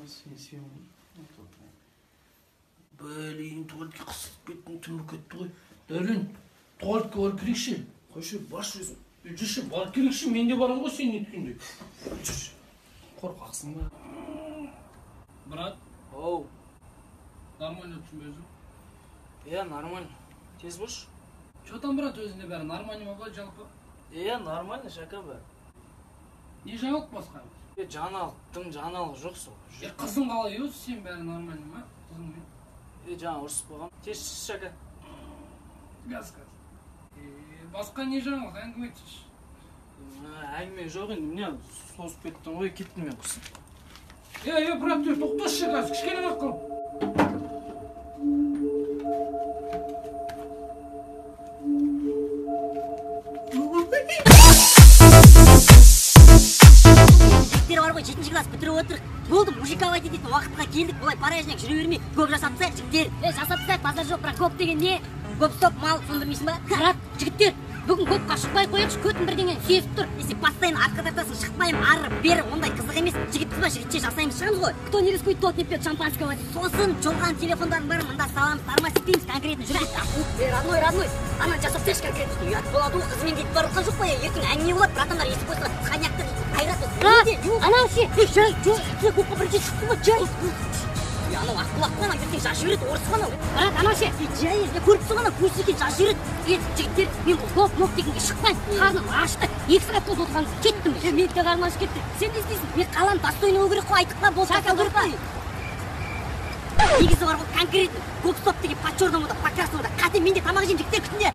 Seni seviyorum. Böyle tuvaletke kısıp kettin, tümür ketті ғой. Дәурен, туалетке барып келейікші. Қойшы, баш өзің. Жүрші, барып келейікші, мен де барам ғой сен неткенде. Жүрші, қорқақсың ба? Брат? Оу. Нормально өтсің бе өзің? Иә, нормально. Тез бош? Че там, брат, өзінде бәрі нормально ма ғой жалпы? Иә, нормально, шака бәрі. Не жаңалық басқа? Жаңалық жоқ сол. Қызың қалай өз, сен бәрі нормально ма? Қызың мен? Жаңа ұрысып болған. Тез шака. Газ. Басқа не жаңалық, әңгіме айтшы. Әңгіме жоқ енді, міне созып кеттің ғой, кеттім мен құрсын. Брат, тоқташы газ, кішкене қыл. Бар ғой, 7-ші класс бітіріп отырық. Болды, мужиковать ететін уақытқа келдік. Бұлай паражнек жүре бермей, көп жасатсайық, жігіттер. Жасатсайық, базар жоқ, бірақ көп деген не? Көп стоп мал, соны білмейсің ба? Брат, жігіттер, бүгін көпқа шықпай қойықшы, көтін бірдеңені сүйесіп тұр. Если постоянно артқа тартасың, шықпайым, ары, бері, ондай қызық емес. Жігіт қыз ба, жігітше жасаймыз шығамыз ғой. Кто не рискует, тот не пьет шампанского. Сосын жолған телефондардың бәрін мында саламыз, тармас етпейміз, конкретно жүрек. Родной, ана жасатсайшы конкретно. Ұят болады ғой, қызымен кетіп барылған жоқ па? Ертең әңгіме болады, братандар естіп қойса, коньякты анау ше, жай, көпқа бірге шықты ма, жай. Анау аққұлақ қана ертең жас жібереді, орыс қана. Брат, анау ше, жай, көріп тұрғана көзі екен жас жібереді. Жігіттер, мен бұл топ дегенге шықпайын. Қарным ашты, 2 сағат болды отырғанды кеттім. Мен де қарным ашып кетті. Сен не істейсің? Мен қаланы достойны өу керек қой, айтық па, бол жасау керек па. Негізі бар ғой, конкретно, гоп-стоп деген по черному да, по красному да, қате мен де тамақ жеймін, жігіттер күтіңдер.